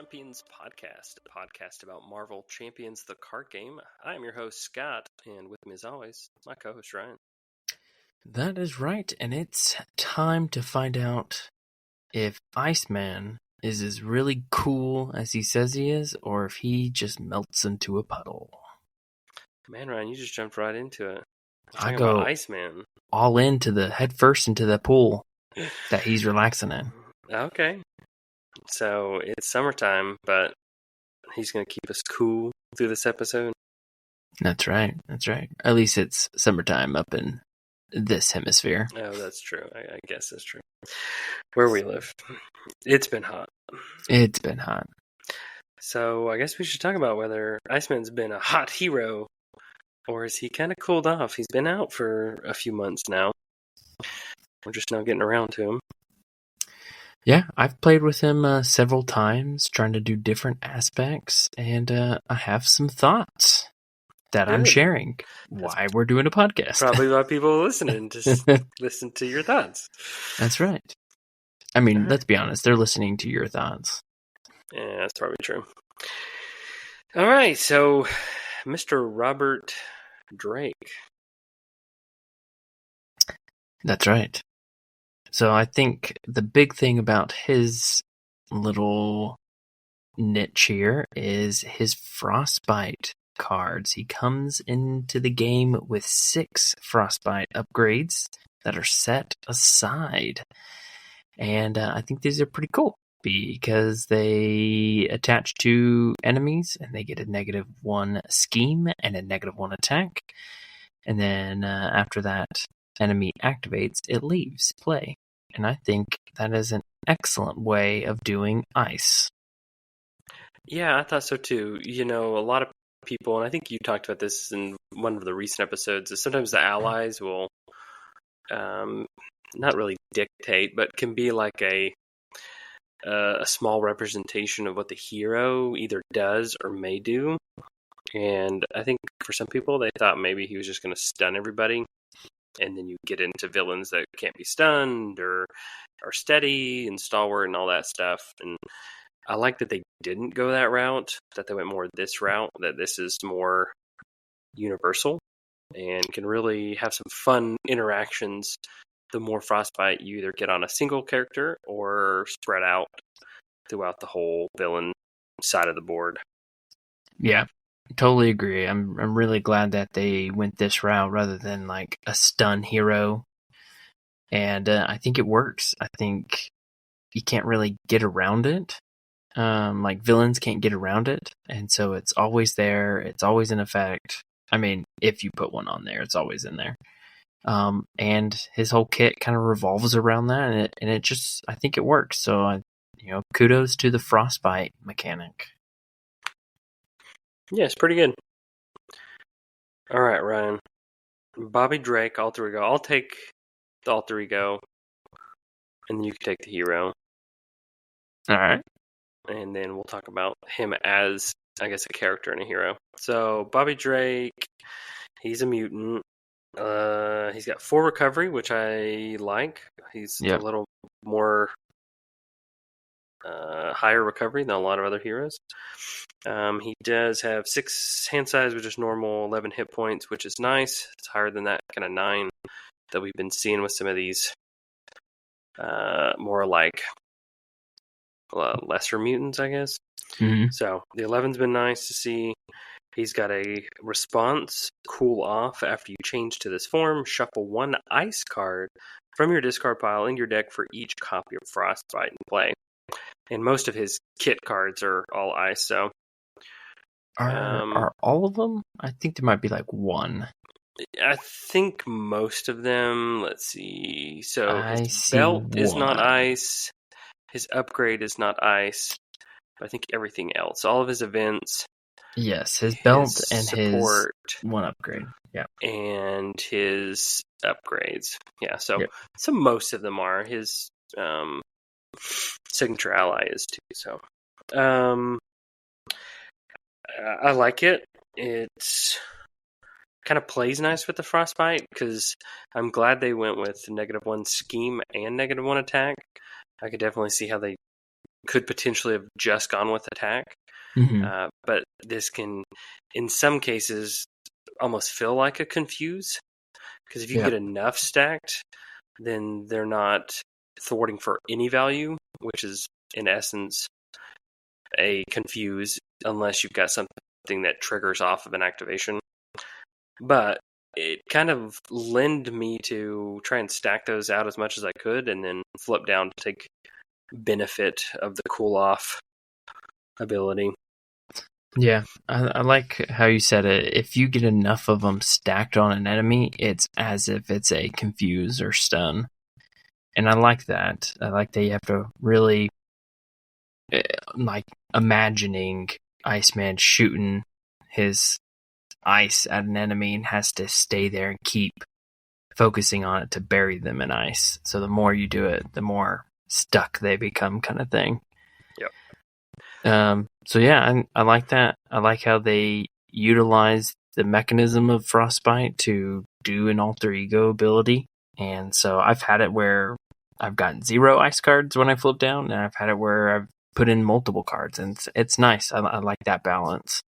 Champions podcast, a podcast about Marvel Champions, the card game. I am your host, Scott, and with me as always, my co-host, Ryan. That is right, and it's time to find out if Iceman is as really cool as he says he is, or if he just melts into a puddle. Man, Ryan, you just jumped right into it. I Talking go about Iceman. all into the head first into the pool that he's relaxing in. Okay. So, it's summertime, but he's going to keep us cool through this episode. That's right. At least it's summertime up in this hemisphere. Oh, that's true. I guess that's true. Where we live, it's been hot. It's been hot. So, I guess we should talk about whether Iceman's been a hot hero, or is he kind of cooled off? He's been out for a few months now. We're just now getting around to him. Yeah, I've played with him several times, trying to do different aspects, and I have some thoughts that I'm sharing why we're doing a podcast. Probably why people are listening, just listen to your thoughts. That's right. I mean, let's be honest, they're listening to your thoughts. Yeah, that's probably true. All right, so Mr. Robert Drake. That's right. So I think the big thing about his little niche here is his Frostbite cards. He comes into the game with 6 Frostbite upgrades that are set aside. And I think these are pretty cool because they attach to enemies and they get a -1 scheme and a -1 attack. And then after that enemy activates, it leaves play. And I think that is an excellent way of doing ice. Yeah, I thought so too. You know, a lot of people, and I think you talked about this in one of the recent episodes, is sometimes the allies will not really dictate, but can be like a small representation of what the hero either does or may do. And I think for some people, they thought maybe he was just going to stun everybody. And then you get into villains that can't be stunned or are steady and stalwart and all that stuff. And I like that they didn't go that route, that they went more this route, that this is more universal and can really have some fun interactions. The more Frostbite you either get on a single character or spread out throughout the whole villain side of the board. Yeah. Totally agree. I'm really glad that they went this route rather than like a stun hero. And I think it works. I think you can't really get around it. Like villains can't get around it. And so it's always there. It's always in effect. I mean, if you put one on there, it's always in there. And his whole kit kind of revolves around that. And it just, I think it works. So, kudos to the Frostbite mechanic. Yeah, it's pretty good. All right, Ryan. Bobby Drake, alter ego. I'll take the alter ego, and then you can take the hero. All right. And then we'll talk about him as, I guess, a character and a hero. So, Bobby Drake, he's a mutant. He's got 4 recovery, which I like. He's a little more higher recovery than a lot of other heroes. He does have 6 hand size, which is normal, 11 hit points, which is nice. It's higher than that kind of 9 that we've been seeing with some of these more like lesser mutants, I guess. Mm-hmm. So the 11's been nice to see. He's got a response, cool off after you change to this form. Shuffle 1 ice card from your discard pile in your deck for each copy of Frostbite in play. And most of his kit cards are all ice, so... Are all of them? I think there might be like 1. I think most of them, let's see. So his belt is not ice. His upgrade is not ice. But I think everything else, all of his events... Yes, his belt and support, his 1 upgrade. Yeah. And his upgrades. Yeah, so most of them are. His signature ally is too. So I like it. It's kind of plays nice with the Frostbite because I'm glad they went with -1 scheme and -1 attack. I could definitely see how they could potentially have just gone with attack. But this can, in some cases, almost feel like a confuse. Because if you get enough stacked, then they're not thwarting for any value, which is, in essence, a confuse, unless you've got something that triggers off of an activation. But it kind of led me to try and stack those out as much as I could, and then flip down to take benefit of the cool off ability. Yeah, I like how you said it. If you get enough of them stacked on an enemy, it's as if it's a confuse or stun. And I like that. I like that you have to really, like, imagining Iceman shooting his ice at an enemy and has to stay there and keep focusing on it to bury them in ice. So the more you do it, the more stuck they become, kind of thing. Yep. So yeah, I like that. I like how they utilize the mechanism of Frostbite to do an alter ego ability. And so I've had it where I've gotten 0 ice cards when I flip down, and I've had it where I've put in multiple cards, and it's nice. I like that balance.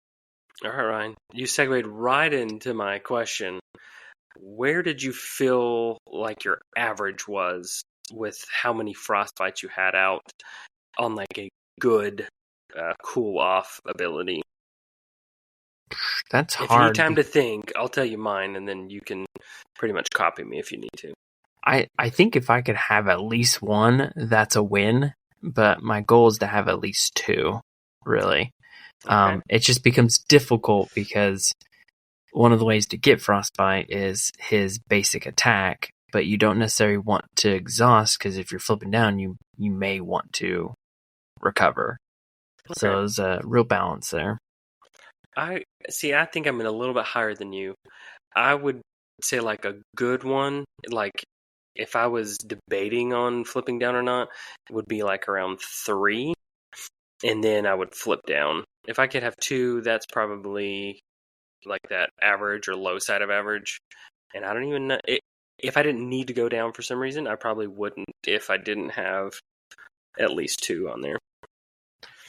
All right, Ryan. You segued right into my question. Where did you feel like your average was with how many frostbites you had out on like a good cool off ability? That's If hard. you need time to think, I'll tell you mine, and then you can pretty much copy me if you need to. I think if I could have at least 1, that's a win. But my goal is to have at least 2, really. Okay. It just becomes difficult because one of the ways to get Frostbite is his basic attack, but you don't necessarily want to exhaust, because if you're flipping down, you may want to recover. Okay. So there's a real balance there. I think I'm a little bit higher than you. I would say like a good one, like if I was debating on flipping down or not, it would be like around 3, and then I would flip down. If I could have 2, that's probably like that average or low side of average. And I don't even know if I didn't need to go down for some reason, I probably wouldn't if I didn't have at least 2 on there.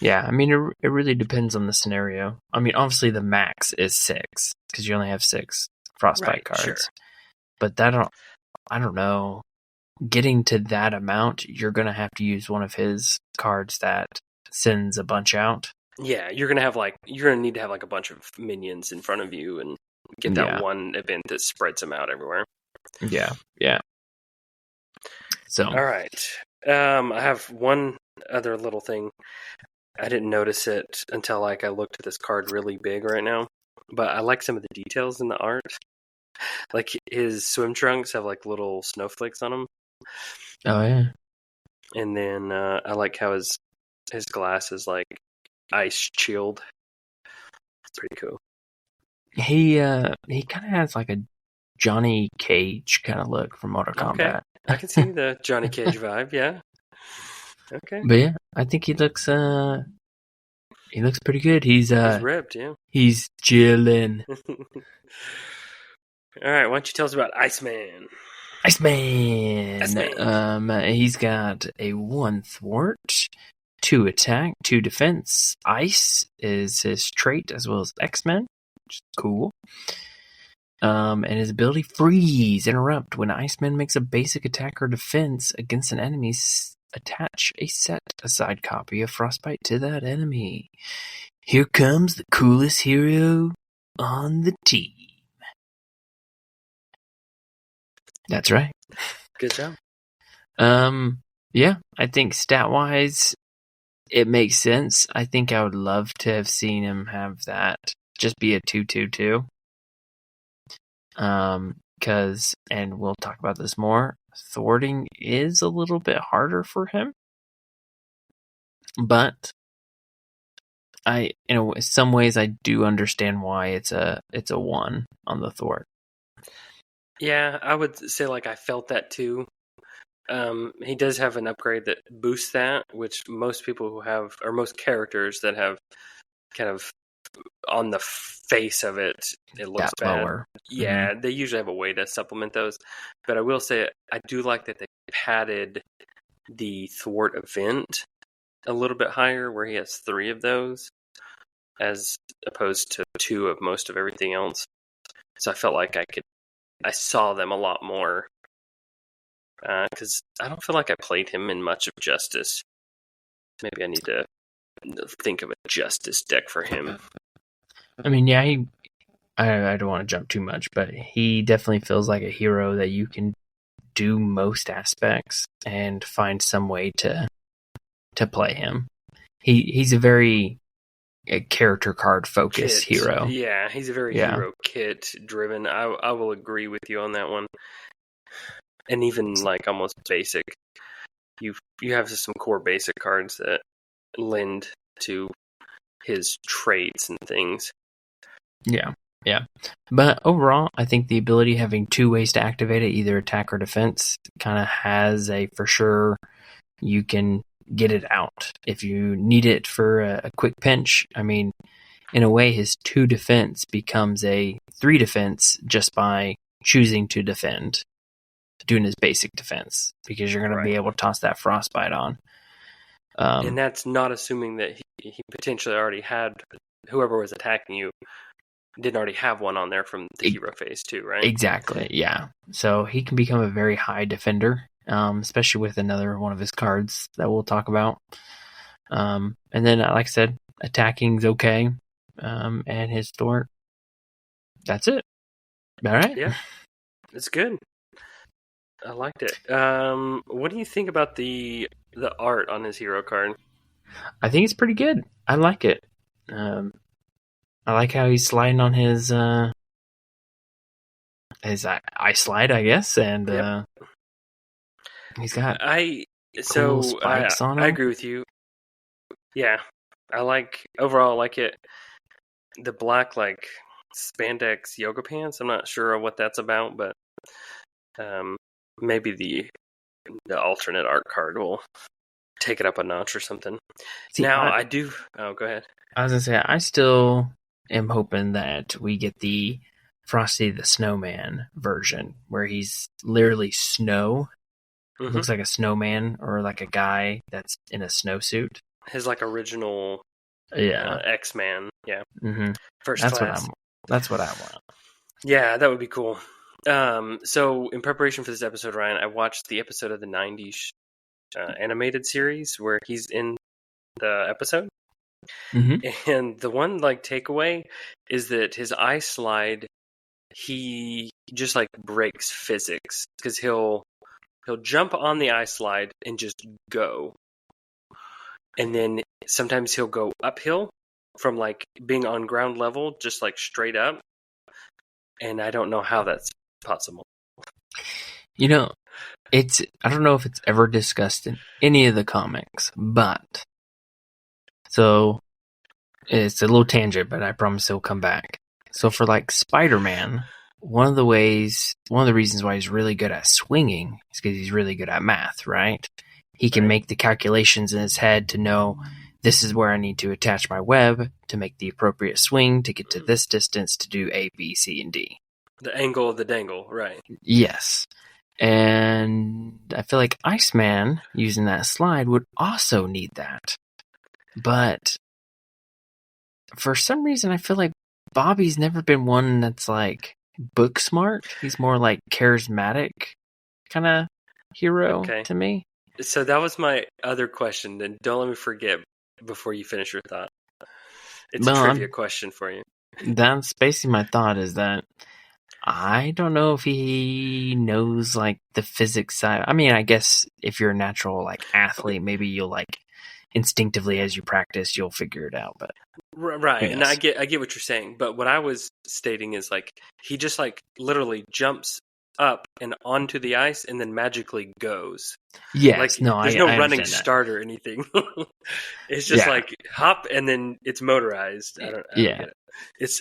Yeah, I mean, it really depends on the scenario. I mean, obviously the max is 6 because you only have 6 frostbite cards. Sure. But I don't know. Getting to that amount, you're going to have to use one of his cards that sends a bunch out. Yeah, you're going to need to have like a bunch of minions in front of you and get that one event that spreads them out everywhere. Yeah. So, all right. I have one other little thing. I didn't notice it until like I looked at this card really big right now, but I like some of the details in the art. Like his swim trunks have like little snowflakes on them. Oh yeah. And then I like how his glass is like ice chilled. It's pretty cool. He kind of has like a Johnny Cage kind of look from Mortal Kombat. I can see the Johnny Cage vibe, yeah. Okay. But yeah, I think he looks pretty good. He's ripped, yeah. He's chilling. All right, why don't you tell us about Iceman? Iceman. He's got a 1 thwart, 2 attack, 2 defense. Ice is his trait as well as X-Men, which is cool. And his ability freeze, interrupt. When Iceman makes a basic attack or defense against an enemy, attach a set aside copy of Frostbite to that enemy. Here comes the coolest hero on the team. That's right. Good job. Yeah, I think stat-wise, it makes sense. I think I would love to have seen him have that just be a 2/2/2. Because, and we'll talk about this more, thwarting is a little bit harder for him. But in some ways, I do understand why it's a 1 on the thwart. Yeah, I would say like I felt that too. He does have an upgrade that boosts that, which most people who have, or most characters that have kind of on the face of it, it looks that bad. Lower. Yeah, They usually have a way to supplement those. But I will say, I do like that they padded the thwart event a little bit higher, where he has 3 of those, as opposed to 2 of most of everything else. So I felt like I saw them a lot more. Because I don't feel like I played him in much of Justice. Maybe I need to think of a Justice deck for him. I mean, yeah, I don't want to jump too much, but he definitely feels like a hero that you can do most aspects and find some way to play him. He's a very character card focused hero. Yeah, he's a very hero kit driven. I will agree with you on that one. And even like almost basic, you have some core basic cards that lend to his traits and things. Yeah. But overall, I think the ability having 2 ways to activate it, either attack or defense, kind of has a for sure you can get it out. If you need it for a quick pinch, I mean, in a way, his 2 defense becomes a 3 defense just by choosing to defend, doing his basic defense, because you're going to be able to toss that frostbite on. And that's not assuming that he potentially already had, whoever was attacking you didn't already have one on there from the hero phase too, right? Exactly, yeah. So he can become a very high defender, especially with another one of his cards that we'll talk about. And then, like I said, attacking's okay. And his thwart, that's it. All right? Yeah, it's good. I liked it. What do you think about the art on his hero card? I think it's pretty good. I like it. I like how he's sliding on his ice slide, I guess, and he's got cool spikes on him. I agree with you. Yeah, overall I like it. The black like spandex yoga pants. I'm not sure what that's about, but maybe the alternate art card will take it up a notch or something. See, I do. Oh, go ahead. I was gonna say I still am hoping that we get the Frosty the Snowman version where he's literally snow. Mm-hmm. Looks like a snowman or like a guy that's in a snowsuit. His like original X-Man. Yeah. Mm-hmm. First that's class. That's what I want. Yeah, that would be cool. So in preparation for this episode, Ryan, I watched the episode of the 90s animated series where he's in the episode. Mm-hmm. And the one like takeaway is that his ice slide, he just like breaks physics because he'll jump on the ice slide and just go, and then sometimes he'll go uphill from like being on ground level, just like straight up. And I don't know how that's possible. You know, I don't know if it's ever discussed in any of the comics, but so it's a little tangent, but I promise it'll come back. So for like Spider-Man, one of the reasons why he's really good at swinging is because he's really good at math, right? He can make the calculations in his head to know this is where I need to attach my web to make the appropriate swing to get to this distance to do A, B, C, and D. The angle of the dangle, right? Yes. And I feel like Iceman, using that slide, would also need that. But for some reason, I feel like Bobby's never been one that's like book smart. He's more like charismatic kind of hero to me. So that was my other question. Then don't let me forget before you finish your thought. It's a trivia question for you. That's basically my thought, is that I don't know if he knows like the physics side. I mean, I guess if you're a natural like athlete, maybe you'll like instinctively as you practice, you'll figure it out. But right, and I get what you're saying. But what I was stating is like he just like literally jumps up and onto the ice and then magically goes. Yes, like, there's no running start or anything. It's just like hop and then it's motorized. I don't get it.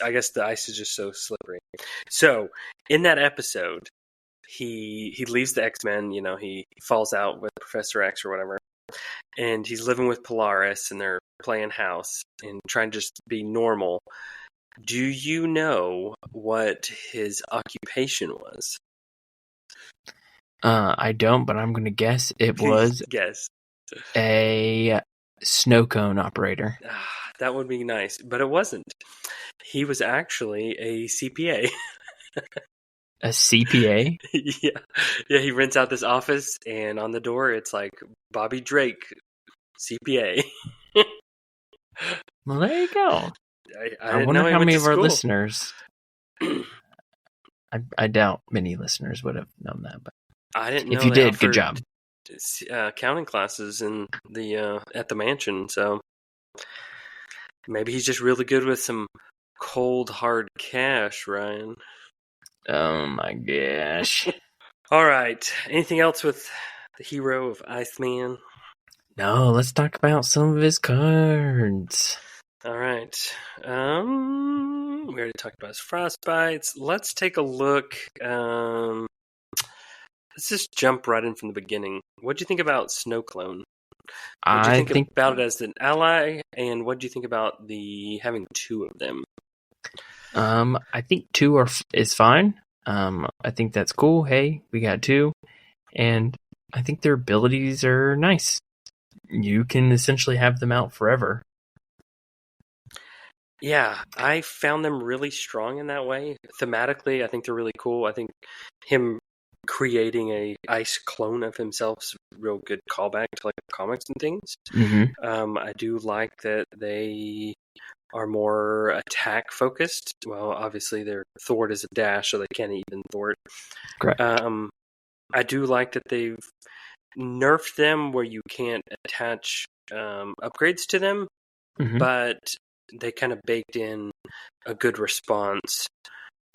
I guess the ice is just so slippery. So in that episode, he leaves the X-Men. You know, he falls out with Professor X or whatever, and he's living with Polaris, and they're playing house and trying to just be normal. Do you know what his occupation was? I don't, but I'm going to guess it was guess. a snow cone operator. That would be nice, but it wasn't. He was actually a CPA. A CPA? Yeah. He rents out this office, and on the door it's like Bobby Drake, CPA. Well, there you go. I I didn't wonder know he how went many to of our school. listeners. I doubt many listeners would have known that, but I didn't know if you they did, good offered job. accounting classes in the at the mansion. So maybe he's just really good with some cold hard cash, Ryan. Oh my gosh. All right. Anything else with the hero of Iceman? No, let's talk about some of his cards. All right. We already talked about his frostbites. Let's take a look. Let's just jump right in from the beginning. What do you think about Snow Clone? What do you think about it as an ally, and what do you think about the having two of them? I think two is fine. I think that's cool. Hey, we got two, and I think their abilities are nice. You can essentially have them out forever. Yeah, I found them really strong in that way. Thematically, I think they're really cool. I think him creating a ice clone of himself is a real good callback to like comics and things. Mm-hmm. I do like that they are more attack focused. Well, obviously their thwart is a dash, so they can't even thwart. Correct. I do like that they've nerfed them where you can't attach upgrades to them, but they kind of baked in a good response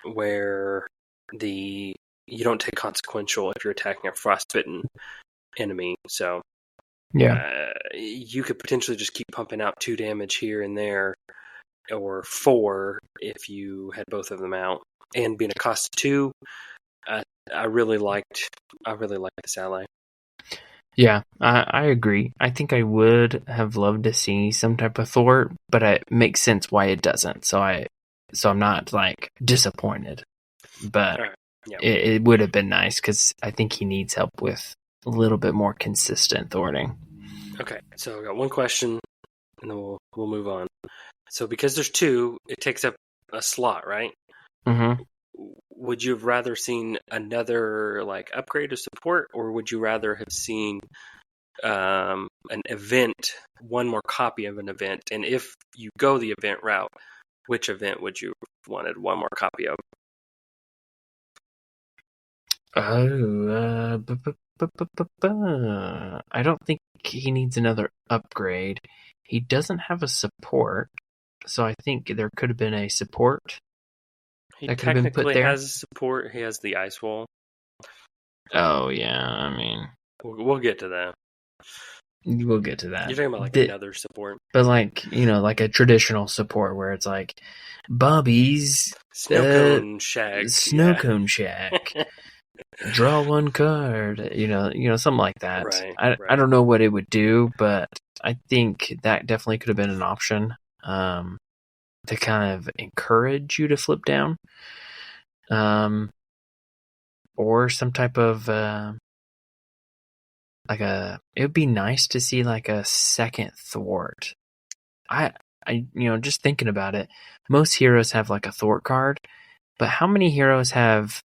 where you don't take consequential if you're attacking a frostbitten enemy. So yeah, you could potentially just keep pumping out 2 damage here and there, or 4 if you had both of them out. And being a cost of 2, I really liked this ally. Yeah, I agree. I think I would have loved to see some type of thwart, but it makes sense why it doesn't. So I'm not like disappointed, but All right. Yeah. it would have been nice because I think he needs help with a little bit more consistent thwarting. Okay, so I got one question, and then we'll move on. So because there's 2, it takes up a slot, right? Mm-hmm. Would you have rather seen another like upgrade or support, or would you rather have seen an event, one more copy of an event? And if you go the event route, which event would you have wanted one more copy of? Oh, I don't think he needs another upgrade. He doesn't have a support, so I think there could have been a support He that could have been put technically there. has support. He has the ice wall. Oh yeah, I mean, We'll get to that. we'll get to that. You're talking about like another support, but like like a traditional support where it's like Bobby's snow cone shag, cone shack. Draw one card, something like that. Right, I don't know what it would do, but I think that definitely could have been an option to kind of encourage you to flip down, or some type of it would be nice to see like a second thwart. I just thinking about it, most heroes have like a thwart card, but how many heroes have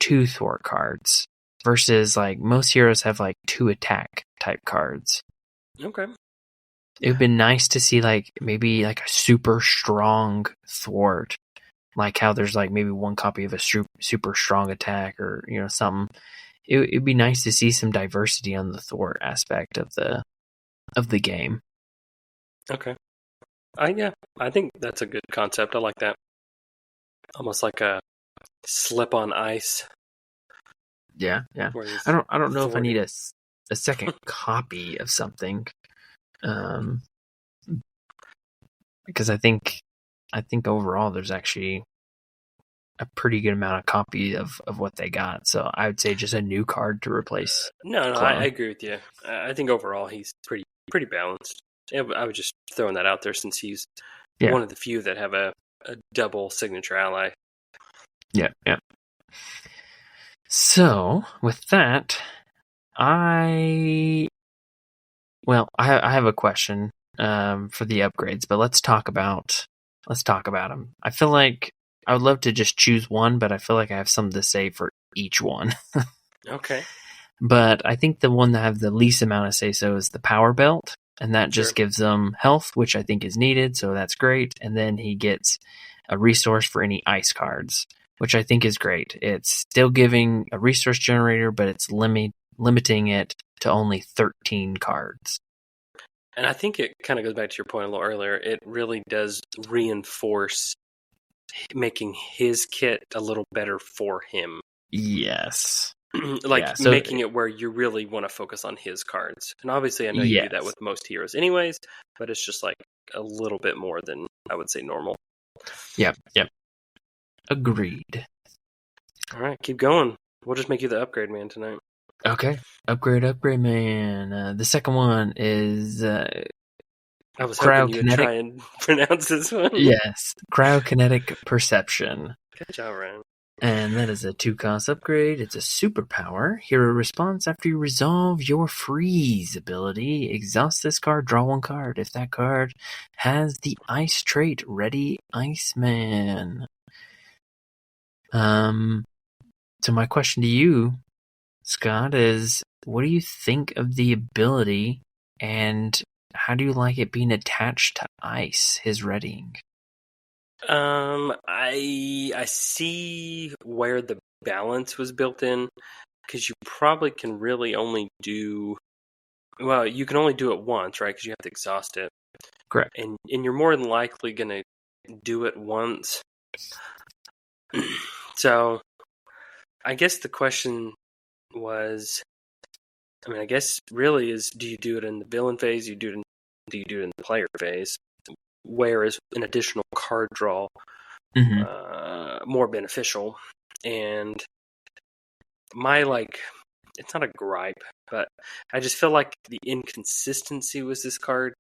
2 thwart cards versus like most heroes have like 2 attack type cards? Okay. It would be nice to see like maybe like a super strong thwart, like how there's like maybe one copy of a super strong attack or something. It'd be nice to see some diversity on the thwart aspect of the game. Okay. I think that's a good concept. I like that. Almost like a slip on ice. Yeah. I don't know if I need a second copy of something, because I think overall there's actually a pretty good amount of copy of what they got. So I would say just a new card to replace. No, I agree with you. I think overall he's pretty balanced. Yeah, I was just throwing that out there since he's one of the few that have a double signature ally. Yeah. So with that, I Well, I have a question for the upgrades, but let's talk about them. I feel like I would love to just choose one, but I feel like I have something to say for each one. Okay. But I think the one that have the least amount of say so is the power belt, and that Sure. just gives them health, which I think is needed, so that's great. And then he gets a resource for any ice cards, which I think is great. It's still giving a resource generator, but it's limiting it to only 13 cards. And I think it kind of goes back to your point a little earlier. It really does reinforce making his kit a little better for him. Yes. Like Yeah, so making it where you really want to focus on his cards. And obviously I know you do that yes. with most heroes anyways, but it's just like a little bit more than I would say normal. Yep. Agreed. All right, keep going. We'll just make you the upgrade man tonight. Okay. Upgrade, man. The second one is I was hoping you would try and pronounce this one. Yes. Cryokinetic Perception. Good job, Ryan. And that is a 2-cost upgrade. It's a superpower. Hero response after you resolve your freeze ability. Exhaust this card, draw 1 card. If that card has the ice trait, ready Iceman. So my question to you, Scott, is what do you think of the ability and how do you like it being attached to ice, his readying? I see where the balance was built in, because you probably can really only do, well, you can only do it once, right? Because you have to exhaust it. Correct. And you're more than likely going to do it once. So, I guess the question was, I mean, I guess really is, do you do it in the villain phase? Do you do it in the player phase? Where is an additional card draw more beneficial? And my, like, it's not a gripe, but I just feel like the inconsistency was this card,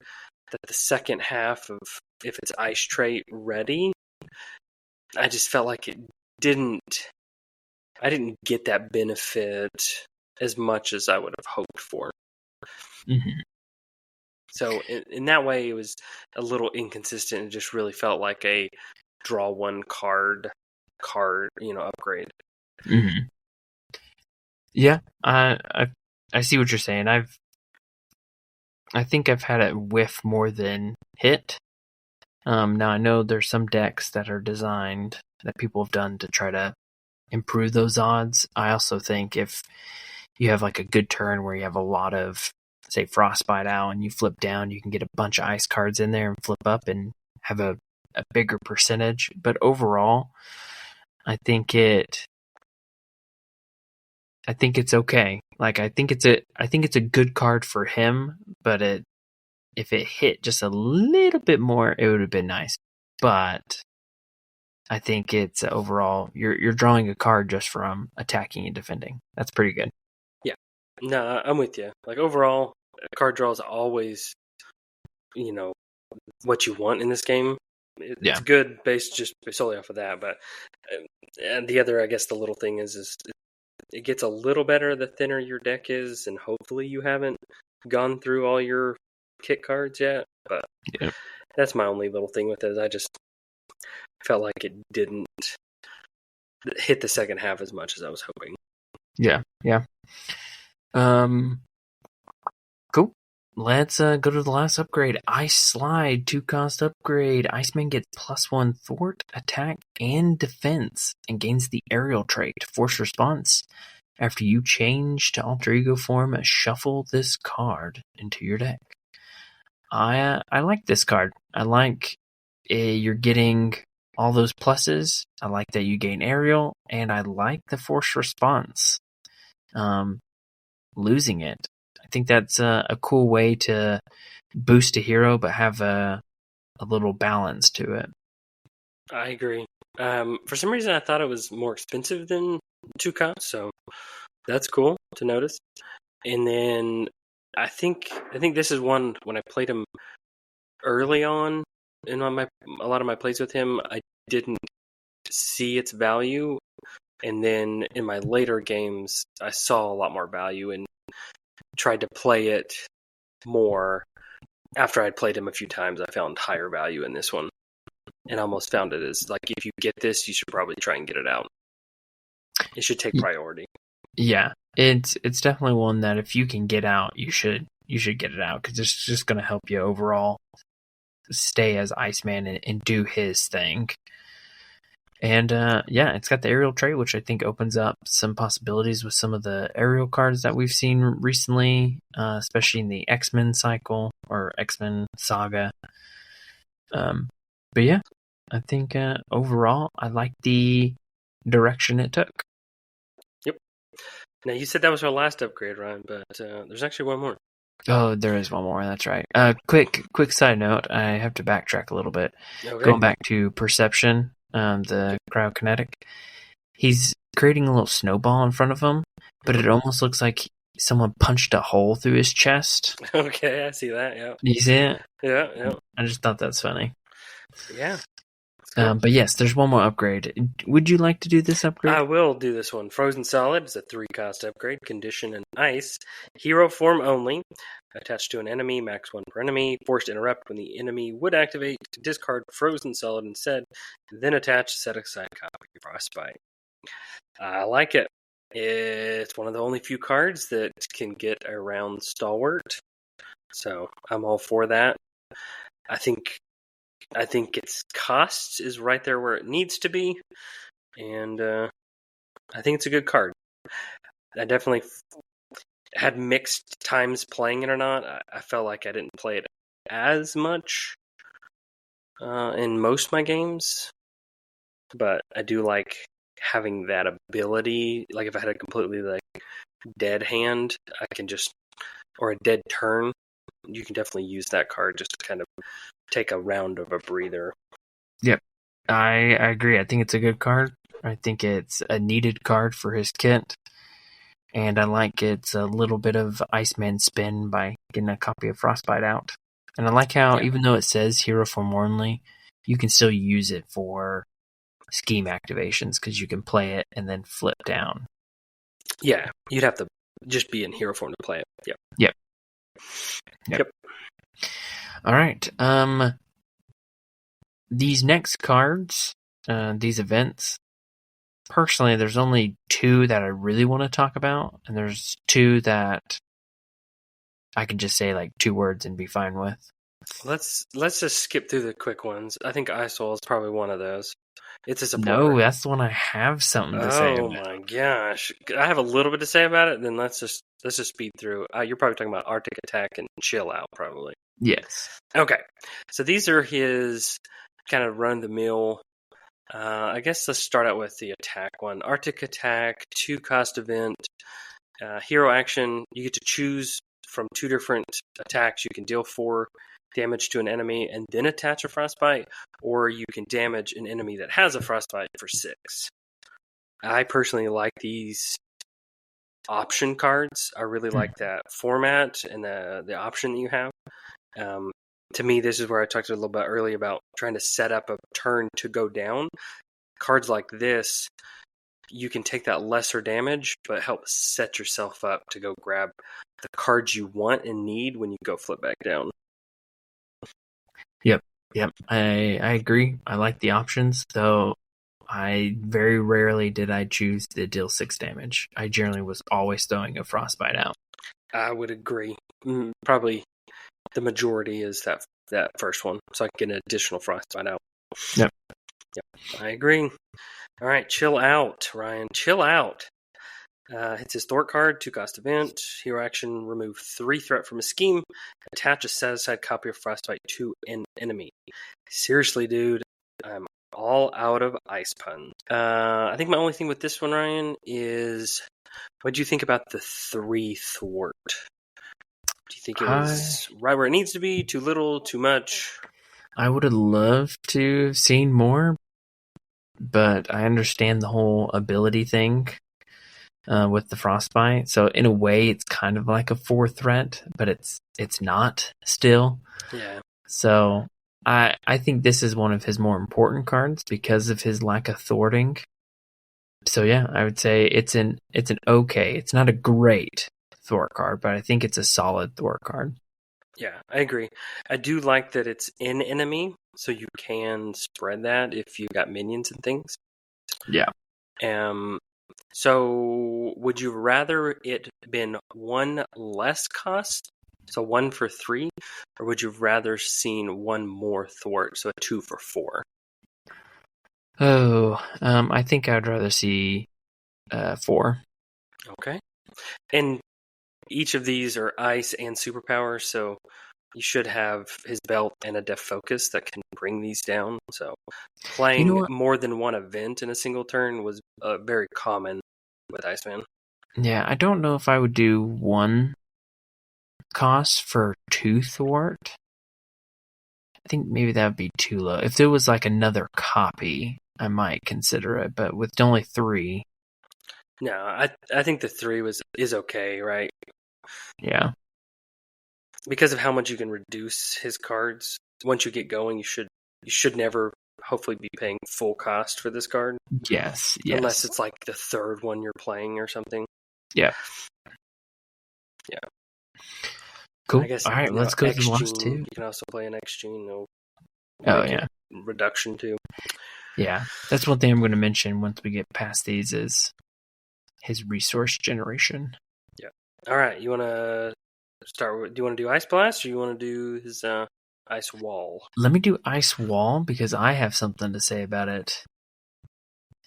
that the second half of, if it's ice trait ready, I just felt like I didn't get that benefit as much as I would have hoped for. Mm-hmm. So in that way, it was a little inconsistent. It just really felt like a draw 1 card, upgrade. Mm-hmm. Yeah, I see what you're saying. I think I've had it whiff more than hit. Now I know there's some decks that are designed that people have done to try to improve those odds. I also think if you have like a good turn where you have a lot of, say, Frostbite out and you flip down, you can get a bunch of ice cards in there and flip up and have a bigger percentage. But overall, I think it's okay. Like I think it's a good card for him, but if it hit just a little bit more, it would have been nice. But I think it's overall you're drawing a card just from attacking and defending. That's pretty good. Yeah, no, I'm with you. Like overall, card draw is always, what you want in this game. It's good based just solely off of that. But and the other, I guess, the little thing is it gets a little better the thinner your deck is, and hopefully you haven't gone through all your kit cards yet. But that's my only little thing with it. I just felt like it didn't hit the second half as much as I was hoping. Yeah. Cool. Let's go to the last upgrade. Ice Slide, 2-cost upgrade. Iceman gets +1 thwart, attack, and defense, and gains the aerial trait, force response. After you change to alter ego form, shuffle this card into your deck. I like this card. I like you're getting all those pluses. I like that you gain aerial, and I like the force response. Losing it, I think that's a cool way to boost a hero, but have a little balance to it. I agree. For some reason, I thought it was more expensive than 2 costs, so that's cool to notice. And then I think this is one, when I played him early on in a lot of my plays with him, I didn't see its value, and then in my later games, I saw a lot more value and tried to play it more. After I'd played him a few times, I found higher value in this one. And almost found it as, like, if you get this, you should probably try and get it out. It should take priority. Yeah, it's definitely one that if you can get out, you should get it out, because it's just going to help you overall stay as Iceman and do his thing. And yeah, it's got the aerial trait, which I think opens up some possibilities with some of the aerial cards that we've seen recently, especially in the X-Men cycle or X-Men saga. But yeah, I think overall, I like the direction it took. Yep. Now, you said that was our last upgrade, Ryan, but there's actually one more. Oh, there is one more. That's right. Quick side note. I have to backtrack a little bit. Okay. Going back to Perception, the cryokinetic. He's creating a little snowball in front of him, but it almost looks like someone punched a hole through his chest. Okay, I see that. Yeah. You see it? Yeah. I just thought that's funny. Yeah. But yes, there's one more upgrade. Would you like to do this upgrade? I will do this one. Frozen Solid is a 3-cost upgrade. Condition and Ice. Hero form only. Attached to an enemy, max 1 per enemy. Forced to interrupt when the enemy would activate. Discard Frozen Solid instead. Then attach set aside copy of Frostbite. I like it. It's one of the only few cards that can get around Stalwart. So I'm all for that. I think its cost is right there where it needs to be, and I think it's a good card. I definitely had mixed times playing it or not. I felt like I didn't play it as much in most of my games, but I do like having that ability. Like if I had a completely dead hand, I can just, or a dead turn, you can definitely use that card just to kind of take a round of a breather. Yep, I agree. I think it's a good card. I think it's a needed card for his kit. And I like it's a little bit of Iceman spin by getting a copy of Frostbite out. And I like how, even though it says hero form only, you can still use it for scheme activations, because you can play it and then flip down. Yeah, you'd have to just be in hero form to play it. Yep. All right. These next cards, these events, personally, there's only 2 that I really want to talk about, and there's 2 that I can just say like 2 words and be fine with. Let's just skip through the quick ones. I think Icesoul is probably one of those. It's a supporter. No, that's the one I have something to say about. Oh my gosh, I have a little bit to say about it. Then let's just speed through. You're probably talking about Arctic Attack and Chill Out, probably. Yes. Okay, so these are his kind of run-of-the-mill. I guess let's start out with the attack one. Arctic Attack, 2-cost event. Hero action, you get to choose from 2 different attacks. You can deal 4 damage to an enemy and then attach a Frostbite, or you can damage an enemy that has a Frostbite for 6. I personally like these option cards. I really like that format and the option that you have. To me, this is where I talked a little bit earlier about trying to set up a turn to go down. Cards like this, you can take that lesser damage, but help set yourself up to go grab the cards you want and need when you go flip back down. Yep. I agree. I like the options, though I very rarely did I choose to deal 6 damage. I generally was always throwing a Frostbite out. I would agree. Probably the majority is that first one, so I can get an additional Frostbite out. Yep. I agree. All right, Chill Out, Ryan. Chill Out. It's his Thwart card, 2-cost event. Hero action, remove 3 threat from a scheme. Attach a set-aside copy of Frostbite to an enemy. Seriously, dude, I'm all out of ice puns. I think my only thing with this one, Ryan, is what do you think about the 3 Thwart? Do you think it was right where it needs to be? Too little? Too much? I would have loved to have seen more, but I understand the whole ability thing with the Frostbite. So in a way, it's kind of like a 4 threat, but it's not still. Yeah. So I think this is one of his more important cards because of his lack of thwarting. So yeah, I would say it's an okay. It's not a great thwart card, but I think it's a solid thwart card. Yeah, I agree. I do like that it's in enemy, so you can spread that if you got minions and things. Yeah. Um, so would you rather it been one less cost, so 1 for 3, or would you rather seen one more thwart, so a 2 for 4? Oh, I think I'd rather see 4. Okay. And each of these are ice and superpower, so you should have his belt and a def focus that can bring these down. So You know playing what? more than one event in a single turn was very common with Iceman. Yeah, I don't know if I would do 1 cost for 2 thwart. I think maybe that would be too low. If there was like another copy, I might consider it, but with only 3, No, I think the 3 is okay, right? yeah. Because of how much you can reduce his cards. Once you get going, you should never hopefully be paying full cost for this card. Yes. Unless it's like the 3rd one you're playing or something. Yeah. Yeah. Cool. I guess, All right, let's go to the last 2. You can also play an X Gene. They'll Oh, make yeah. it reduction too. Yeah. That's one thing I'm going to mention once we get past these is his resource generation. Yeah. All right. You want to start with? Do you want to do Ice Blast or you want to do his Ice Wall? Let me do Ice Wall because I have something to say about it.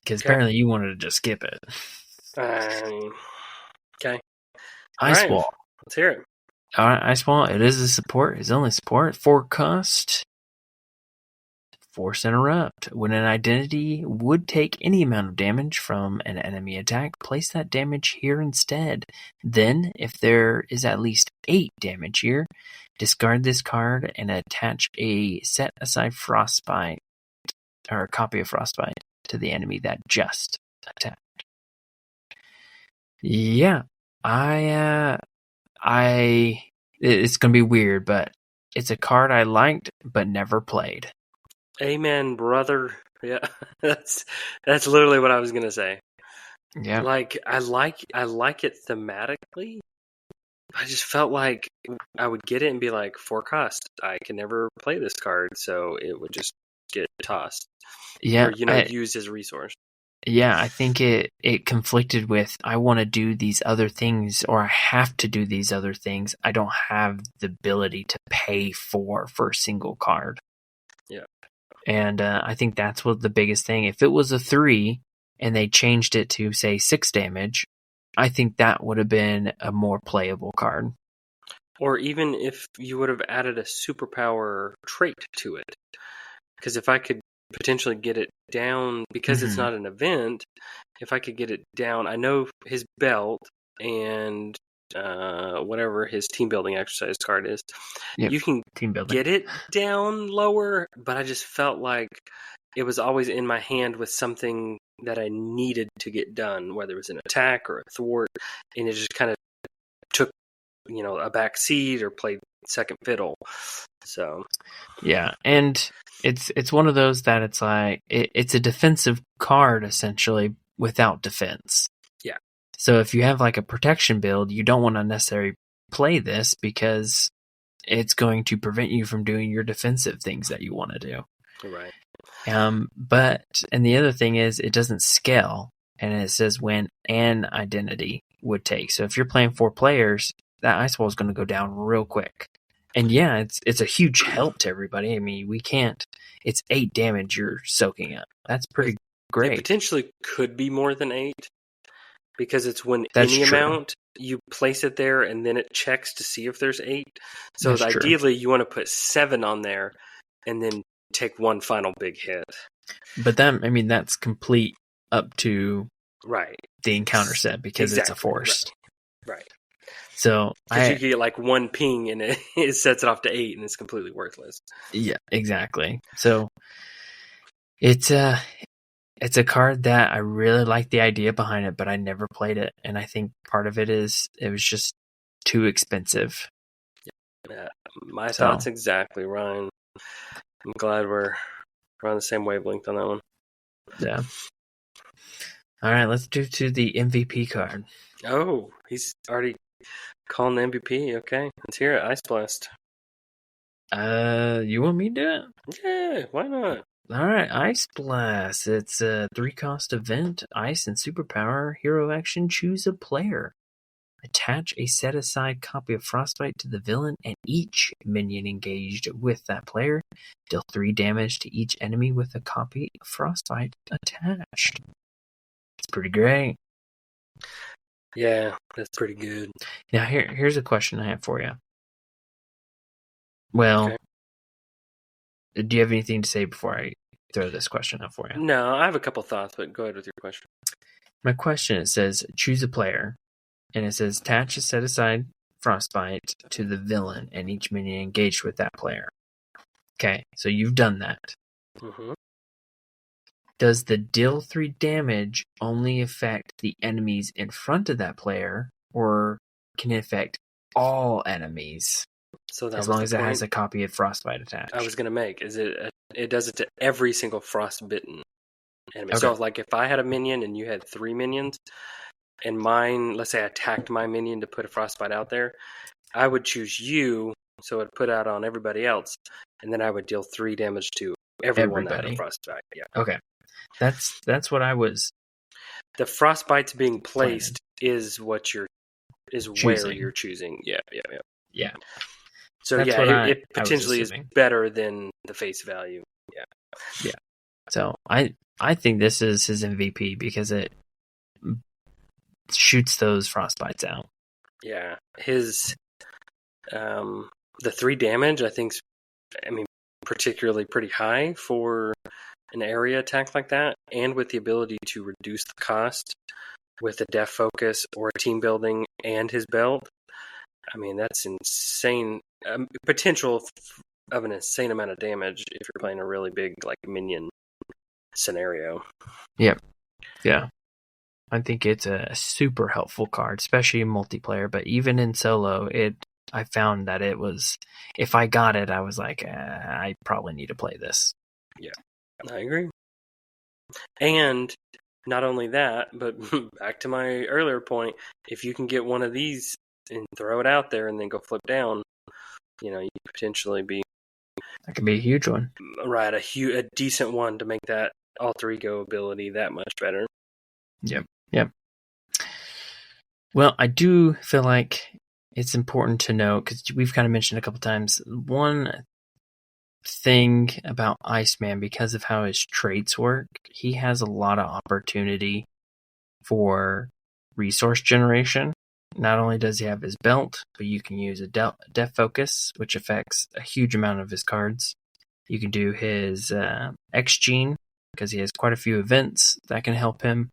Because Okay. apparently you wanted to just skip it. Okay. Ice right. Wall. Let's hear it. All right, Ice Wall. It is a support. It's only support. 4 cost. Force Interrupt. When an identity would take any amount of damage from an enemy attack, place that damage here instead. Then, if there is at least 8 damage here, discard this card and attach a set aside Frostbite or a copy of Frostbite to the enemy that just attacked. Yeah, it's gonna be weird, but it's a card I liked but never played. Amen, brother. Yeah, that's literally what I was gonna say. Yeah, Like I like it thematically. I just felt like I would get it and be like, 4 cost. I can never play this card, so it would just get tossed. yeah, Or used as a resource. yeah. I think it conflicted with I want to do these other things or I have to do these other things. I don't have the ability to pay for a single card. Yeah. And I think that's what the biggest thing. If it was a 3 and they changed it to say 6 damage, I think that would have been a more playable card. Or even if you would have added a superpower trait to it. Because if I could potentially get it down, because it's not an event, if I could get it down, I know his belt and whatever his team building exercise card is, you can get it down lower, but I just felt like it was always in my hand with something that I needed to get done, whether it was an attack or a thwart, and it just kind of took, a back seat or played second fiddle. So yeah, and it's one of those that it's like it's a defensive card essentially without defense. Yeah. So if you have like a protection build, you don't want to necessarily play this because it's going to prevent you from doing your defensive things that you want to do. Right. But and the other thing is it doesn't scale, and it says when an identity would take. So if you're playing 4 players, that ice wall is going to go down real quick. And yeah, it's a huge help to everybody. I mean, we can't. It's 8 damage you're soaking up. That's pretty great. It potentially could be more than 8 because it's when That's any true. amount you place it there and then it checks to see if there's 8. So ideally, you want to put 7 on there and then take one final big hit. But that's complete up to the encounter set because it's a forced. Right. So you get like one ping and it sets it off to 8 and it's completely worthless. Yeah, exactly. So it's a card that I really like the idea behind it, but I never played it, and I think part of it is it was just too expensive. Yeah, my thoughts exactly, Ryan. I'm glad we're on the same wavelength on that one. Yeah. All right, let's do to the MVP card. Oh, he's already calling the MVP. Okay, let's hear it. Ice Blast. You want me to do it? Yeah, why not? All right, Ice Blast. It's a 3-cost event. Ice and superpower. Hero action. Choose a player. Attach a set-aside copy of Frostbite to the villain and each minion engaged with that player. Deal 3 damage to each enemy with a copy of Frostbite attached. It's pretty great. Yeah, that's pretty good. Now, here's a question I have for you. Well, okay. Do you have anything to say before I throw this question out for you? No, I have a couple thoughts, but go ahead with your question. My question, it says, choose a player. And it says, attach a set-aside Frostbite to the villain and each minion engaged with that player. Okay, so you've done that. Mm-hmm. Does the deal 3 damage only affect the enemies in front of that player, or can it affect all enemies? So as long as it has a copy of Frostbite attached. I was going to make, it does it to every single frostbitten enemy. Okay. So like if I had a minion and you had 3 minions, and mine, let's say I attacked my minion to put a frostbite out there, I would choose you, so it would put out on everybody else, and then I would deal 3 damage to everyone that had a frostbite. Yeah. Okay. That's what I was. The frostbites being placed is what where you're choosing. Yeah. So that's it potentially is better than the face value. Yeah. So I think this is his MVP because it shoots those frostbites out. Yeah, his the 3 damage I think, particularly pretty high for an area attack like that, and with the ability to reduce the cost with a def focus or a team building and his belt. That's insane. Potential of an insane amount of damage if you're playing a really big minion scenario. Yep. Yeah. I think it's a super helpful card, especially in multiplayer, but even in solo, I found that it was, if I got it, I was like, I probably need to play this. Yeah, I agree. And not only that, but back to my earlier point, if you can get one of these and throw it out there and then go flip down, you could potentially be... That could be a huge one. Right, a decent one to make that alter ego ability that much better. Yep. Well, I do feel like it's important to note, because we've kind of mentioned a couple times, one thing about Iceman, because of how his traits work, he has a lot of opportunity for resource generation. Not only does he have his belt, but you can use a def focus, which affects a huge amount of his cards. You can do his X gene, because he has quite a few events that can help him.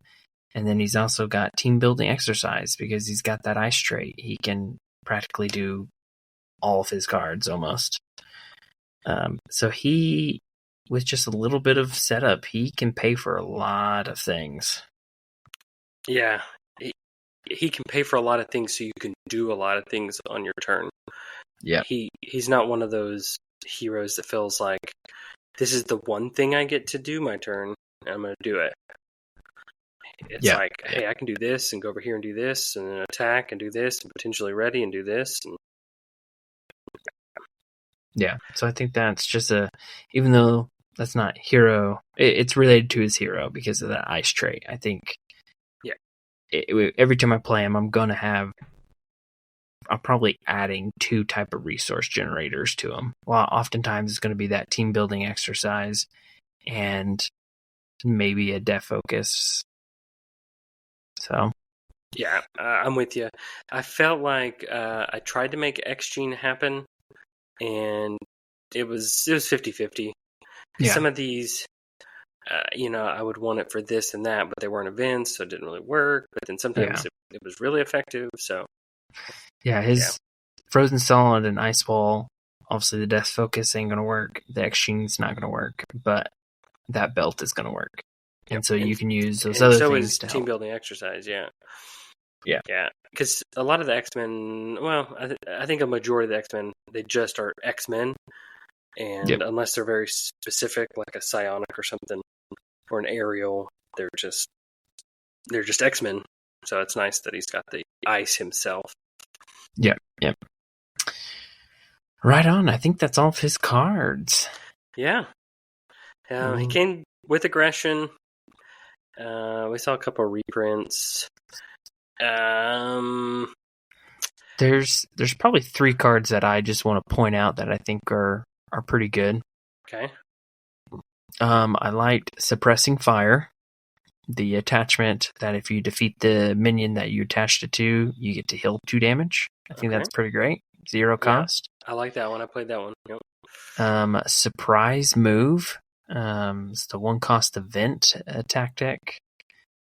And then he's also got team building exercise, because he's got that ice trait. He can practically do all of his cards almost. So he, with just a little bit of setup, he can pay for a lot of things. Yeah, he can pay for a lot of things, so you can do a lot of things on your turn. Yeah, he's not one of those heroes that feels like, this is the one thing I get to do my turn, and I'm going to do it. It's like, hey, I can do this and go over here and do this and then attack and do this and potentially ready and do this. Yeah, so I think that's just even though that's not hero, it's related to his hero because of that ice trait. I think every time I play him, I'm probably adding 2 type of resource generators to him. Well, oftentimes it's going to be that team building exercise and maybe a def focus. So, yeah, I'm with you. I felt like I tried to make X Gene happen, and it was 50-50. Yeah. Some of these, I would want it for this and that, but they weren't events, so it didn't really work. But then sometimes it was really effective. So, his Frozen Solid and Ice Ball, obviously the def focus ain't going to work. The X Gene's not going to work, but that belt is going to work. And so you can use those other things to help. Team building exercise, yeah. Because a lot of the X-Men, well, I think a majority of the X-Men, they just are X-Men, and unless they're very specific, like a psionic or something, or an aerial, they're just X-Men. So it's nice that he's got the ice himself. Yep. Right on. I think that's all of his cards. Yeah. He came with aggression. We saw a couple of reprints. There's probably 3 cards that I just want to point out that I think are pretty good. Okay. I liked Suppressing Fire, the attachment that if you defeat the minion that you attached it to, you get to heal 2 damage. I think that's pretty great. 0 cost. I like that one. I played that one. Yep. Surprise Move. It's the 1 cost event tactic.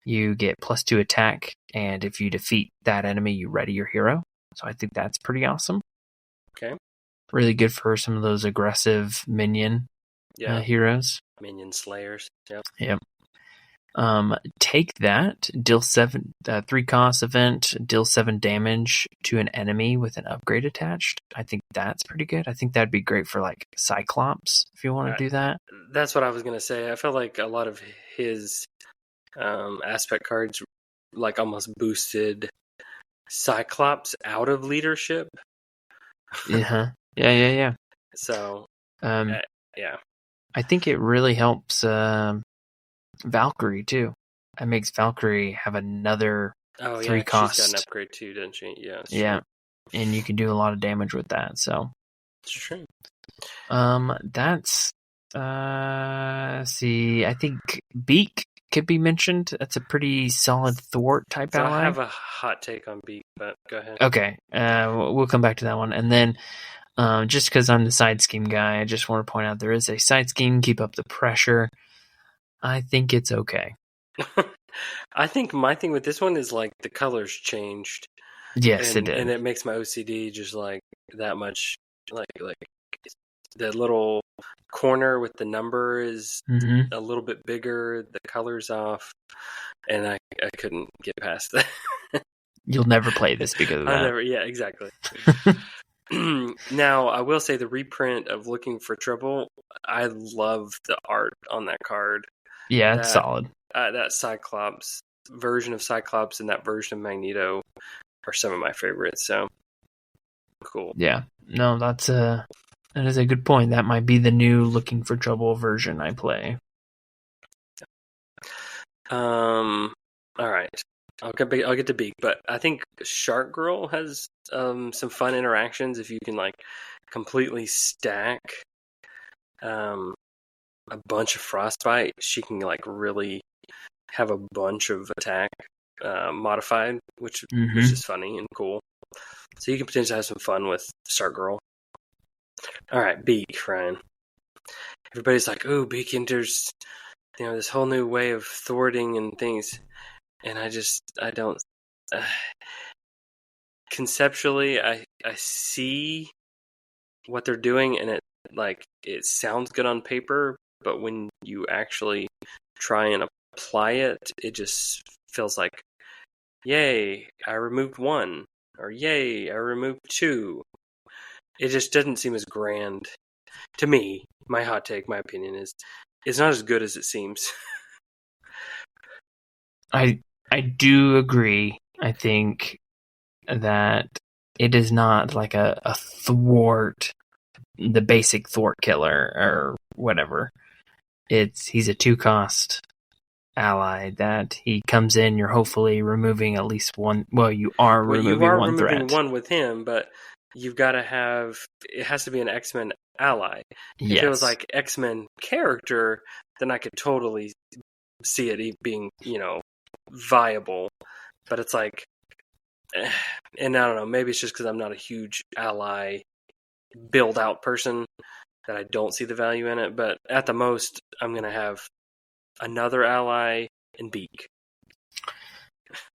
You get +2 attack, and if you defeat that enemy, you ready your hero. So I think that's pretty awesome. Okay. Really good for some of those aggressive minion heroes. Minion slayers. Yep. Yep. Take that, deal 3 cost event, deal 7 damage to an enemy with an upgrade attached. I think that's pretty good. I think that'd be great for like Cyclops if you want to do that. That's what I was gonna say. I felt like a lot of his aspect cards like almost boosted Cyclops out of leadership. Yeah. So, yeah. I think it really helps Valkyrie too. It makes Valkyrie have another 3 cost. She's got an upgrade too, doesn't she? Yeah. Yeah. True. And you can do a lot of damage with that. So it's true. That's see, I think Beak could be mentioned. That's a pretty solid thwart type ally. I have a hot take on Beak, but go ahead. Okay. We'll come back to that one. And then just because I'm the side scheme guy, I just want to point out there is a side scheme. Keep up the pressure. I think it's okay. I think my thing with this one is like the colors changed. Yes, it did. And it makes my OCD just like that much like the little corner with the number is a little bit bigger, the color's off, and I couldn't get past that. You'll never play this because of that. Yeah, exactly. Now, I will say the reprint of Looking for Trouble, I love the art on that card. Yeah, it's solid. That Cyclops version of Cyclops and that version of Magneto are some of my favorites. So cool. Yeah, no, that is a good point. That might be the new Looking for Trouble version I play. All right, I'll get to Beak, but I think Shark Girl has some fun interactions if you can like completely stack a bunch of Frostbite. She can like really have a bunch of attack modified, which is funny and cool. So you can potentially have some fun with Shark Girl. All right, Beak, Ryan. Everybody's like, "Oh, Beak enters, this whole new way of thwarting and things," and I don't. Conceptually, I see what they're doing, and it sounds good on paper, but when you actually try and apply it, it just feels like, "Yay, I removed 1," or "Yay, I removed 2." It just doesn't seem as grand to me. My hot take, my opinion is, it's not as good as it seems. I do agree. I think that it is not like a thwart, the basic thwart killer or whatever. He's a 2 cost ally that he comes in. You're hopefully removing at least 1. Well, you are removing 1 threat. Removing 1 with him, but you've got to have. It has to be an X-Men ally. Yes. If it was like X-Men character, then I could totally see it being, viable. But it's like, and I don't know. Maybe it's just because I'm not a huge ally build out person that I don't see the value in it. But at the most, I'm gonna have another ally and Beak.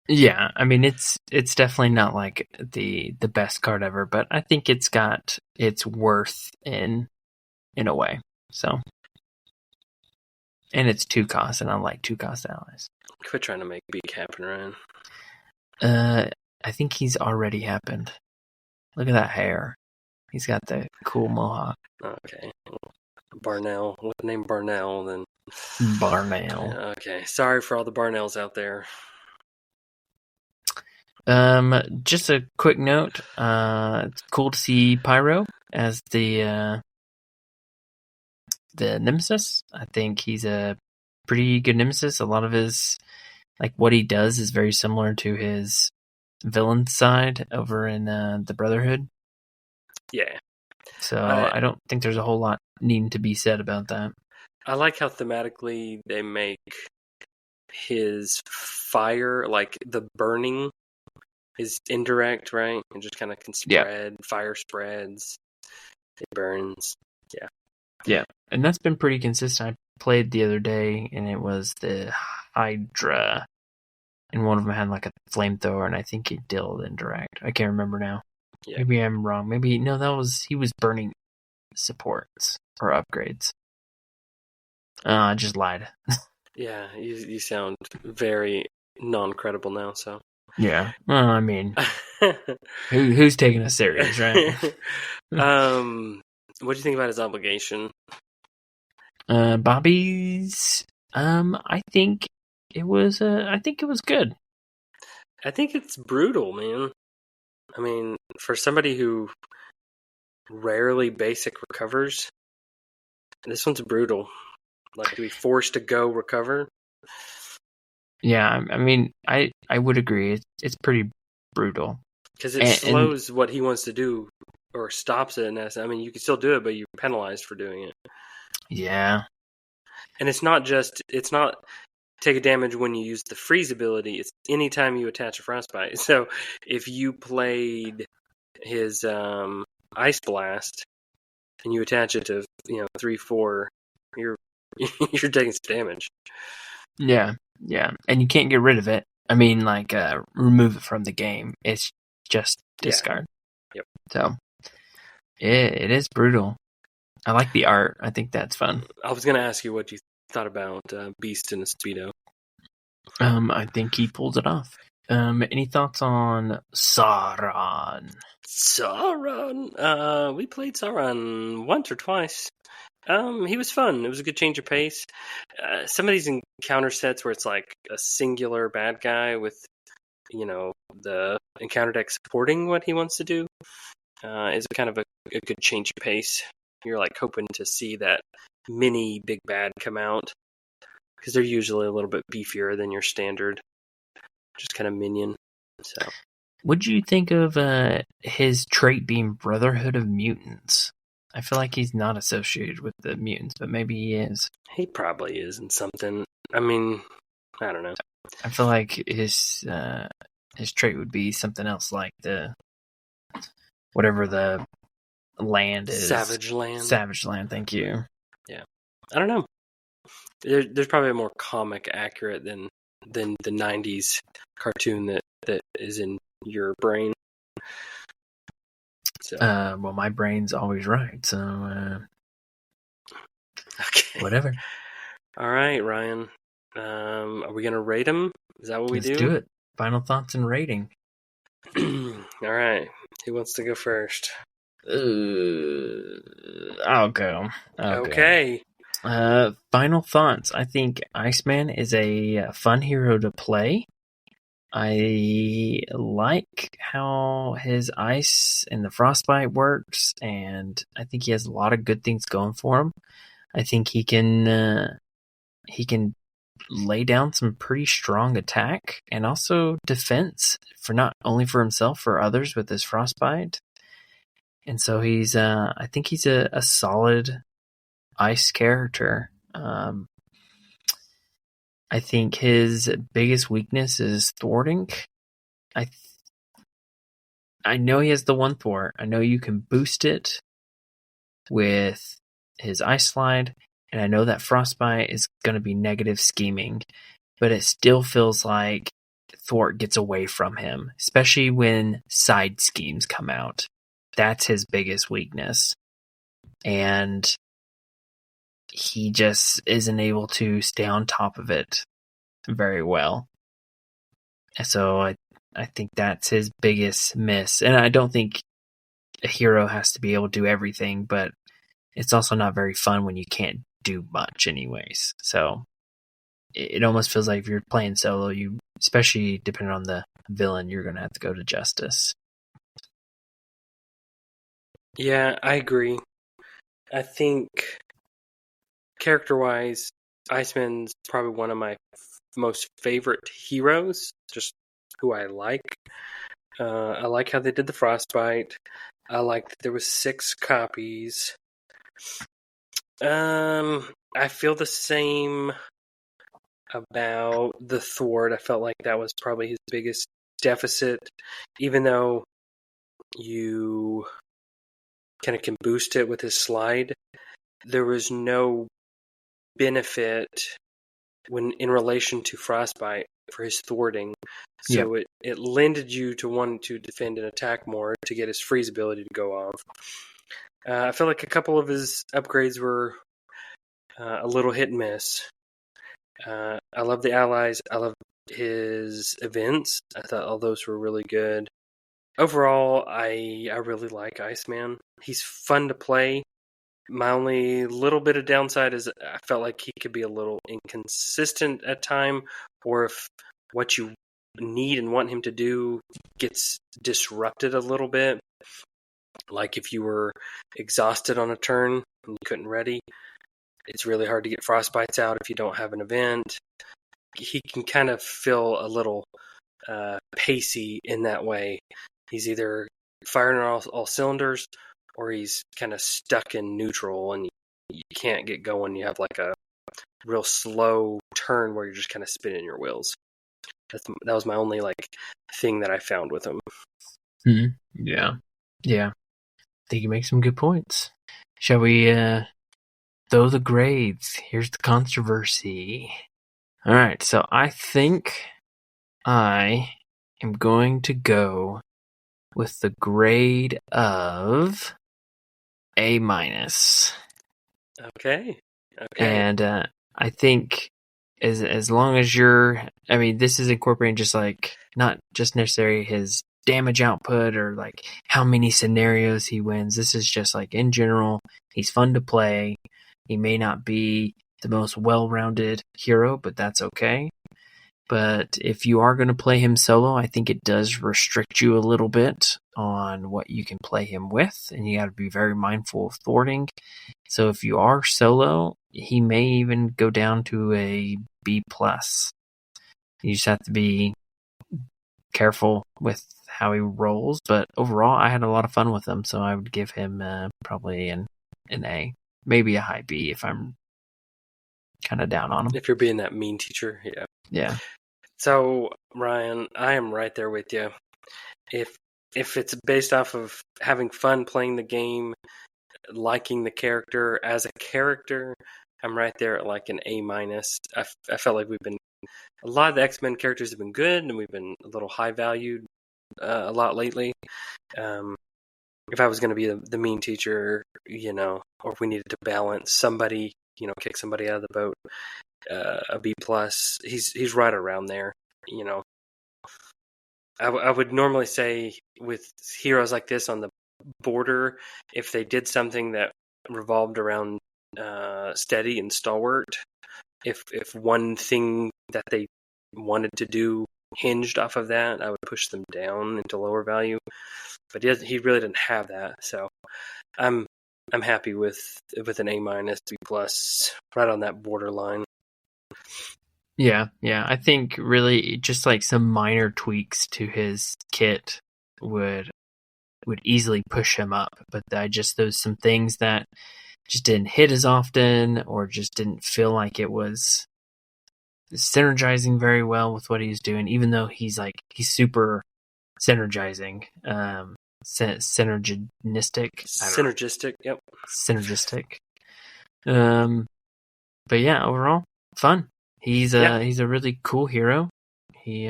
Yeah, I mean it's definitely not like the best card ever, but I think it's got its worth in a way. So, and it's 2 costs, and I like 2 cost allies. Quit trying to make Beak happen, Ryan. I think he's already happened. Look at that hair. He's got the cool mohawk. Okay, Barnell. With the name Barnell, then. Barnell. Okay, sorry for all the Barnells out there. Just a quick note. It's cool to see Pyro as the nemesis. I think he's a pretty good nemesis. A lot of his, like, what he does is very similar to his villain side over in the Brotherhood. Yeah. So I don't think there's a whole lot needing to be said about that. I like how thematically they make his fire, like the burning is indirect, right? It just kind of can spread. Yeah. Fire spreads. It burns. Yeah. Yeah. And that's been pretty consistent. I played the other day, and it was the Hydra. And one of them had like a flamethrower, and I think he did indirect. I can't remember now. Yeah. Maybe I'm wrong. Maybe, no, he was burning supports or upgrades. I just lied. Yeah, you sound very non-credible now, so. Yeah. Well, I mean, who's taking us serious, right? What do you think about his obligation? Bobby's. I think it was good. I think it's brutal, man. I mean, for somebody who rarely basic recovers, this one's brutal. Like, to be forced to go recover. Yeah, I mean, I would agree. It's pretty brutal. Because it slows what he wants to do, or stops it. And I mean, you can still do it, but you're penalized for doing it. Yeah. And it's not take a damage when you use the freeze ability. It's anytime you attach a frostbite. So if you played his ice blast and you attach it to 3-4, you're taking some damage. Yeah, and you can't get rid of it. I mean, like remove it from the game. It's just discard. Yeah. Yep. So it is brutal. I like the art. I think that's fun. I was going to ask you what you thought about Beast in a Speedo. I think he pulled it off. Any thoughts on Sauron? Sauron. We played Sauron once or twice. He was fun. It was a good change of pace. Some of these encounter sets where it's like a singular bad guy with, the encounter deck supporting what he wants to do, is kind of a good change of pace. You're like hoping to see that mini big bad come out, because they're usually a little bit beefier than your standard, just kind of minion. So, what'd you think of his trait being Brotherhood of Mutants? I feel like he's not associated with the mutants, but maybe he is. He probably is in something. I mean, I don't know. I feel like his trait would be something else, like whatever the land is. Savage Land. Savage Land, thank you. Yeah. I don't know. There's probably a more comic accurate than the 90s cartoon that is in your brain. So. Well, my brain's always right, so okay. Whatever. All right, Ryan. Are we gonna rate him? Is that what we do? Let's do it. Final thoughts and rating. All right. Who wants to go first? I'll go. Okay. Final thoughts. I think Iceman is a fun hero to play. I like how his ice and the frostbite works, and I think he has a lot of good things going for him. I think he can lay down some pretty strong attack and also defense, for not only for himself, for others with his frostbite. And so he's I think he's a solid ice character. I think his biggest weakness is thwarting. I know he has the one thwart. I know you can boost it with his ice slide, and I know that frostbite is going to be negative scheming, but it still feels like thwart gets away from him, especially when side schemes come out. That's his biggest weakness. And he just isn't able to stay on top of it very well. So I think that's his biggest miss. And I don't think a hero has to be able to do everything, but it's also not very fun when you can't do much anyways. So it almost feels like if you're playing solo, you, especially depending on the villain, you're going to have to go to Justice. Yeah, I agree. I think character-wise, Iceman's probably one of my most favorite heroes, just who I like. I like how they did the frostbite. I like that there was 6 copies. I feel the same about the thwart. I felt like that was probably his biggest deficit, even though you kind of can boost it with his slide. There was no benefit when in relation to frostbite for his thwarting. So it lended you to wanting to defend and attack more to get his freeze ability to go off. I feel like a couple of his upgrades were a little hit and miss. I love the allies. I love his events. I thought all those were really good. Overall, I really like Iceman. He's fun to play. My only little bit of downside is I felt like he could be a little inconsistent at time, or if what you need and want him to do gets disrupted a little bit. Like if you were exhausted on a turn and you couldn't ready, it's really hard to get frostbites out if you don't have an event. He can kind of feel a little pacey in that way. He's either firing on all cylinders, or he's kind of stuck in neutral and you can't get going. You have like a real slow turn where you're just kind of spinning your wheels. That was my only like thing that I found with him. Yeah. I think you make some good points. Shall we throw the grades? Here's the controversy. All right, so I think I am going to go with the grade of A-. Okay. And I think as long as this is incorporating just like not just necessarily his damage output or like how many scenarios he wins. This is just like in general, he's fun to play. He may not be the most well-rounded hero, but that's okay. But if you are going to play him solo, I think it does restrict you a little bit on what you can play him with, and you got to be very mindful of thwarting. So if you are solo, he may even go down to a B+. You just have to be careful with how he rolls, but overall, I had a lot of fun with him, so I would give him probably an A, maybe a high B if I'm kind of down on him. If you're being that mean teacher, yeah. Yeah. So, Ryan, I am right there with you. If it's based off of having fun playing the game, liking the character as a character, I'm right there at like an A-. I felt like a lot of the X-Men characters have been good, and we've been a little high valued a lot lately. If I was going to be the mean teacher, or if we needed to balance somebody, kick somebody out of the boat, a B+. He's right around there. I would normally say with heroes like this on the border, if they did something that revolved around steady and stalwart, if one thing that they wanted to do hinged off of that, I would push them down into lower value. But he really didn't have that, so I'm happy with an A-, B+, right on that borderline. Yeah. I think really just like some minor tweaks to his kit would easily push him up. But those some things that just didn't hit as often, or just didn't feel like it was synergizing very well with what he's doing, even though he's super synergizing. Synergistic. Yep. Synergistic. But yeah, overall, fun. He's a really cool hero. He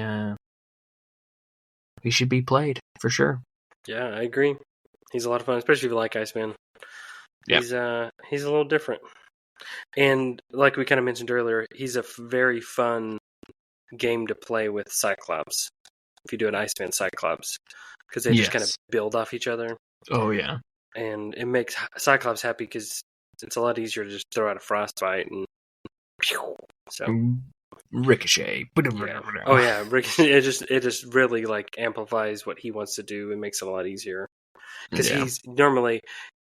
should be played for sure. Yeah, I agree. He's a lot of fun, especially if you like Iceman. Yep. He's a little different. And like we kind of mentioned earlier, he's a very fun game to play with Cyclops. If you do an Iceman Cyclops, because they just kind of build off each other. Oh yeah, and it makes Cyclops happy because it's a lot easier to just throw out a frostbite and so ricochet. Yeah. Oh yeah, ricochet. It just really like amplifies what he wants to do and makes it a lot easier. Because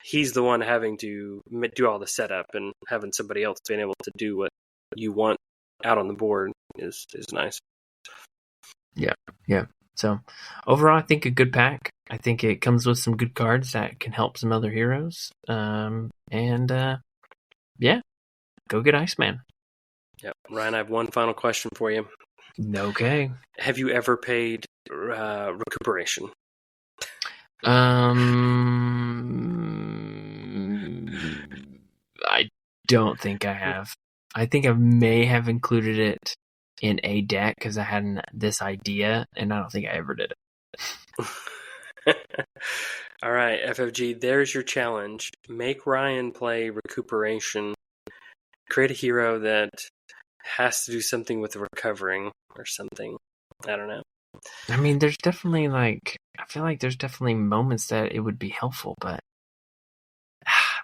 he's the one having to do all the setup, and having somebody else being able to do what you want out on the board is nice. Yeah. So overall, I think a good pack. I think it comes with some good cards that can help some other heroes. Yeah, go get Iceman. Yeah, Ryan, I have one final question for you. Okay. Have you ever paid recuperation? I don't think I have. I think I may have included it in a deck because I had this idea, and I don't think I ever did it. All right, FFG, there's your challenge. Make Ryan play recuperation. Create a hero that has to do something with recovering or something. I don't know. I mean, there's definitely I feel like there's definitely moments that it would be helpful, but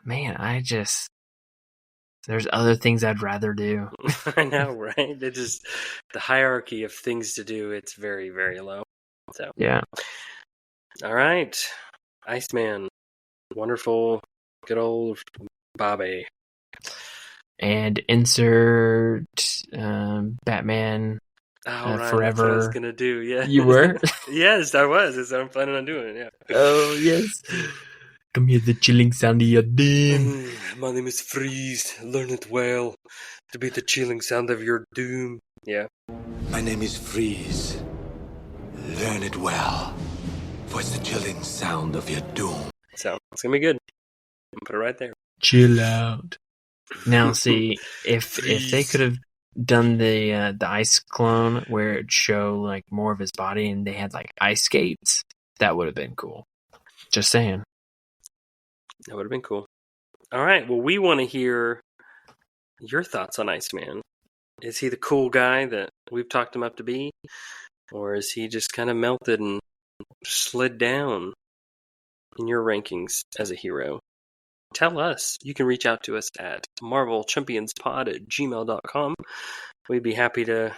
man, there's other things I'd rather do. I know, right? It just, the hierarchy of things to do, it's very, very low. So yeah. All right, Iceman, wonderful, good old Bobby. And insert Batman Ryan, Forever. That's what I was gonna do. Yeah, you were. Yes, I was. That's what I'm planning on doing. Yeah. Oh yes. Come hear the chilling sound of your doom. My name is Freeze. Learn it well to be the chilling sound of your doom. Yeah. My name is Freeze. Learn it well, for it's the chilling sound of your doom. So it's gonna be good. I'll put it right there. Chill out. Now, see if they could have done the ice clone where it'd show more of his body and they had ice skates, that would have been cool. Just saying. That would have been cool. All right. Well, we want to hear your thoughts on Iceman. Is he the cool guy that we've talked him up to be? Or is he just kind of melted and slid down in your rankings as a hero? Tell us. You can reach out to us at marvelchumpionspod@gmail.com. We'd be happy to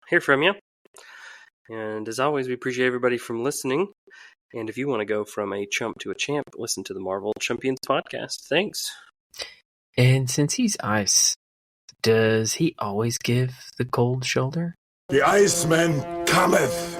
hear from you. And as always, we appreciate everybody from listening. And if you want to go from a chump to a champ, listen to the Marvel Champions podcast. Thanks. And since he's ice, does he always give the cold shoulder? The Iceman cometh!